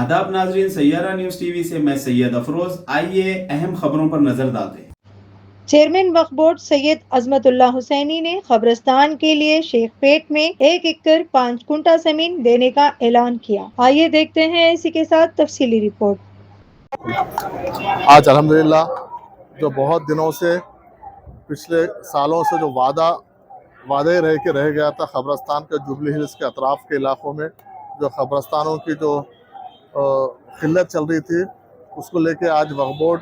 आदाब नाजरीन, Saiyaara news TV से मैं सैयद अफरोज। आइए अहम खबरों पर नजर डालते हैं। चेयरमैन वक्फ बोर्ड सैयद अजमतुल्लाह हुसैनी ने कब्रिस्तान के लिए शेखपेट में 1 एकड़ 5 गुंठा जमीन देने का ऐलान किया। आइए देखते हैं इसी के साथ तफसीली रिपोर्ट। आज अल्हम्दुलिल्लाह जो बहुत दिनों से पिछले सालों से जो वादे रह गया था कब्रिस्तान के जुबली हिल्स के अतराफ़ के इलाकों में जो कब्रिस्तानों की जो किल्लत चल रही थी, उसको लेके आज वक्फ बोर्ड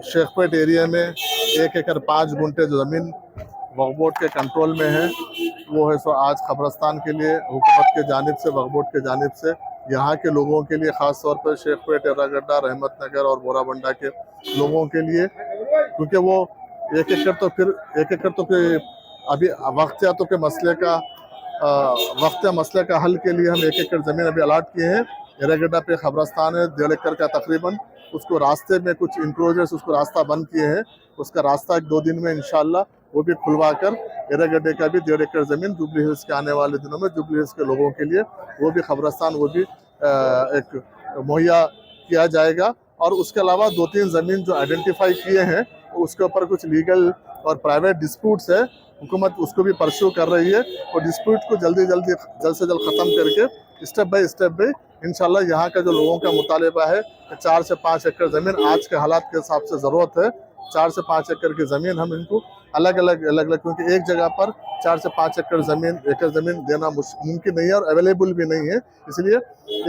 शेखपेट एरिया में 1 एकड़ 5 गुंठे जो ज़मीन वक्फ बोर्ड के कंट्रोल में है, वो है सो आज कब्रिस्तान के लिए हुकूमत के जानिब से, वक्फ बोर्ड के जानिब से यहाँ के लोगों के लिए, ख़ास तौर पर शेखपेट, एर्रागड्डा, रहमत नगर और बोराबंडा के लोगों के लिए, क्योंकि वो 1 एकड़ तो फिर अभी वक्त मसले का हल के लिए हम 1 एकड़ ज़मीन अभी अलाट किए हैं। एर्रागड्डा पे खबरस्तान है 1.5 एकड़ का तकरीबन, उसको रास्ते में कुछ इंक्रोचर्स उसको रास्ता बंद किए हैं, उसका रास्ता 1-2 दिन में इंशाल्लाह वो भी खुलवा कर एर्रागड्डे का भी 1.5 एकड़ ज़मीन जुबली हिल्स के आने वाले दिनों में जुबली हिल्स के लोगों के लिए वो भी खबरस्तान वो भी एक मुहैया किया जाएगा। और उसके अलावा 2-3 ज़मीन जो आइडेंटिफाई किए हैं उसके ऊपर कुछ लीगल और प्राइवेट डिस्प्यूट्स है, हुकूमत उसको भी परस्यू कर रही है और डिस्प्यूट को जल्द से जल्द ख़त्म करके स्टेप बाय स्टेप इंशाल्लाह यहाँ का जो लोगों का मुतालबा है 4 से 5 एकड़ ज़मीन आज के हालात के हिसाब से ज़रूरत है। 4 से 5 एकड़ की ज़मीन हम इनको अलग अलग क्योंकि एक जगह पर 4 से 5 एकड़ ज़मीन देना मुमकिन नहीं है और अवेलेबल भी नहीं है, इसलिए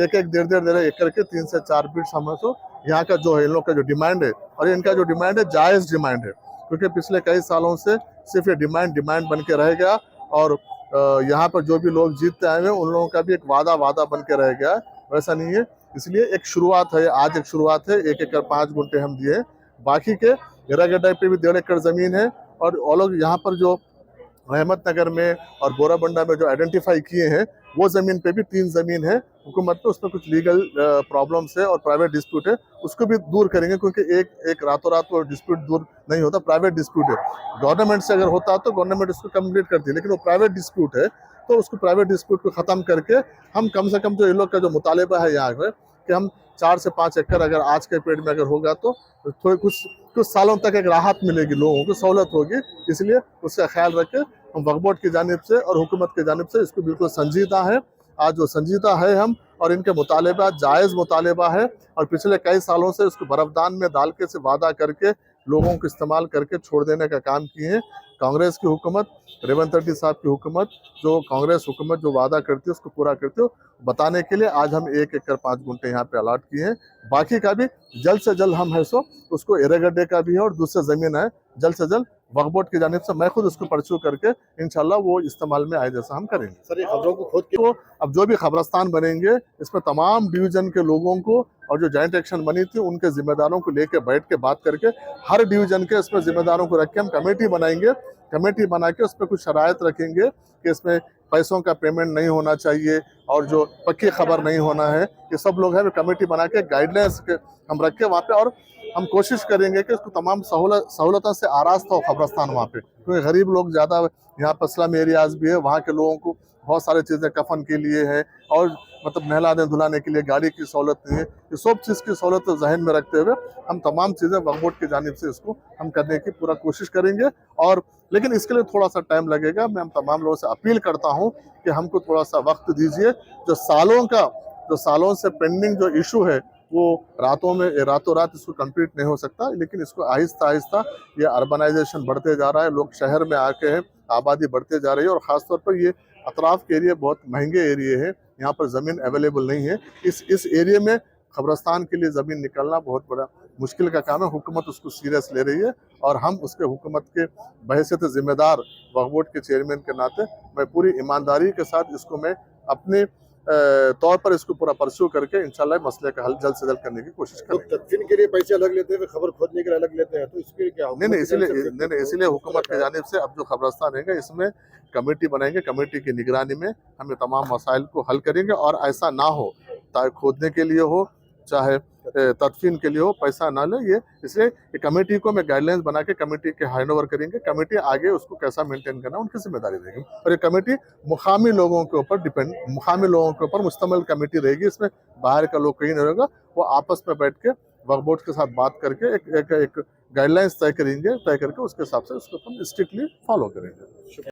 1-1, 1.5 एकड़ के 3 से 4 बिट्स हमें तो यहाँ का जो है इन लोग का जो डिमांड है, और इनका जो डिमांड है जायज़ डिमांड है, क्योंकि पिछले कई सालों से सिर्फ ये डिमांड बन के रह गया और यहाँ पर जो भी लोग जीतते आए हैं उन लोगों का भी एक वादा बन के रह गया, वैसा नहीं है। इसलिए एक शुरुआत है, आज एक शुरुआत है, 1 एकड़ 5 गुंठे हम दिए, बाकी के एर्रागड्डा पे भी 1.5 एकड़ ज़मीन है और लोग यहाँ पर जो रहमत नगर में और बोराबंडा में जो आइडेंटिफाई किए हैं वो ज़मीन पे भी 3 ज़मीन है हुकूमत पे, उसमें कुछ लीगल प्रॉब्लम्स है और प्राइवेट डिस्प्यूट है, उसको भी दूर करेंगे, क्योंकि एक रातों रात वो डिस्प्यूट दूर नहीं होता, प्राइवेट डिस्प्यूट है। गवर्नमेंट से अगर होता तो गवर्नमेंट उसको कंप्लीट करती है, लेकिन वो प्राइवेट डिस्प्यूट है, तो उसको प्राइवेट डिस्प्यूट को ख़त्म करके हम कम से कम जो इन लोग का जो मुतालबा है यहाँ पर कि हम 4 से 5 एकड़ अगर आज के पेड़ में अगर होगा तो थोड़े कुछ सालों तक एक राहत मिलेगी, लोगों को सहूलत होगी, इसलिए उसका ख्याल रख के हम वक्फ बोर्ड की जानिब से और हुकूमत की जानिब से इसको बिल्कुल संजीदा है। आज जो संजीदा है हम, और इनके मुतालबा जायज़ मुतालबा है, और पिछले कई सालों से इसको बर्फदान में डाल के से वादा करके लोगों को इस्तेमाल करके छोड़ देने का काम किए हैं। कांग्रेस की हुकूमत, रेवंत रेड्डी साहब की हुकूमत, जो कांग्रेस हुकूमत जो वादा करती है उसको पूरा करती हो, बताने के लिए आज हम 1 एकड़ 5 गुंठे यहाँ पे अलाट किए हैं। बाकी का भी जल्द से जल्द हम है सो उसको एर्रागड्डे का भी है और दूसरे ज़मीन है, जल्द से जल्द वक्फ बोर्ड की जानिब से मैं खुद उसको परस्यू करके इंशाल्लाह वो इस्तेमाल में आए जैसा हम करेंगे। सर, ये खबरों को खुद तो अब जो भी खबरस्तान बनेंगे इसमें तमाम डिवीज़न के लोगों को और जो जॉइंट एक्शन बनी थी उनके जिम्मेदारों को लेके बैठ के बात करके हर डिवीज़न के इसमें जिम्मेदारों को रख के हम कमेटी बनाएंगे, कमेटी बना के उसमें कुछ शराइत रखेंगे कि इसमें पैसों का पेमेंट नहीं होना चाहिए और जो पक्की खबर नहीं होना है, ये सब लोग हैं, कमेटी बना के गाइडलाइंस हम रख के वहाँ पे, और हम कोशिश करेंगे कि उसको तमाम सहूलतों से आरास्ता हो खबरस्तान वहाँ पे, क्योंकि गरीब लोग ज़्यादा यहाँ पर स्लम एरियाज भी है, वहाँ के लोगों को बहुत सारी चीज़ें कफन के लिए है और मतलब नहलाने धुलाने के लिए गाड़ी की सहूलत नहीं है, ये सब चीज़ की सहूलत जहन में रखते हुए हम तमाम चीज़ें वक्फ बोर्ड की जानिब से इसको हम करने की पूरा कोशिश करेंगे। और लेकिन इसके लिए थोड़ा सा टाइम लगेगा। मैं हम तमाम लोगों से अपील करता हूँ कि हमको थोड़ा सा वक्त दीजिए। जो सालों से पेंडिंग जो इशू है वो रातों रात इसको कंप्लीट नहीं हो सकता, लेकिन इसको आहिस्ता आहिस्ता, ये अर्बनाइजेशन बढ़ते जा रहा है, लोग शहर में आके हैं, आबादी बढ़ते जा रही है और ख़ासतौर पर ये अतराफ़ के एरिया बहुत महंगे एरिए हैं, यहाँ पर ज़मीन अवेलेबल नहीं है। इस एरिए में खबरस्तान के लिए ज़मीन निकलना बहुत बड़ा मुश्किल का काम है। हुकूमत उसको सीरियस ले रही है और हम उसके हुकूमत के बहैसियत ज़िम्मेदार वक्फ बोर्ड के चेयरमैन के नाते मैं पूरी ईमानदारी के साथ इसको मैं अपने तौर पर इसको पूरा परस्यू करके इंशाल्लाह मसले का हल जल्द से जल्द करने की कोशिश करेंगे। तो तदफीन के लिए पैसे अलग लेते हैं, खबर खोदने के लिए अलग लेते हैं, तो इसके लिए क्या होगा? नहीं, इसलिए हुकूमत की जानिब से अब जो खबरस्तान है इसमें कमेटी बनाएंगे, कमेटी की निगरानी में हम तमाम मसाइल को हल करेंगे और ऐसा ना हो, चाहे खोदने के लिए हो, चाहे तदफीन के लिए हो, पैसा ना ले। ये इसलिए ये कमेटी को मैं गाइडलाइंस बना के कमेटी के हैंड ओवर करेंगे। कमेटी आगे उसको कैसा मेंटेन करना उनकी जिम्मेदारी रहेगी। और ये कमेटी मुकामी लोगों के ऊपर डिपेंड, मुकामी लोगों के ऊपर मुश्तमिल कमेटी रहेगी। इसमें बाहर का लोग कहीं नहीं रहेगा। वो आपस में बैठ के वक्फ बोर्ड के साथ बात करके एक गाइडलाइंस तय करके उसके हिसाब से उसको अपन स्ट्रिक्टली फॉलो करेंगे।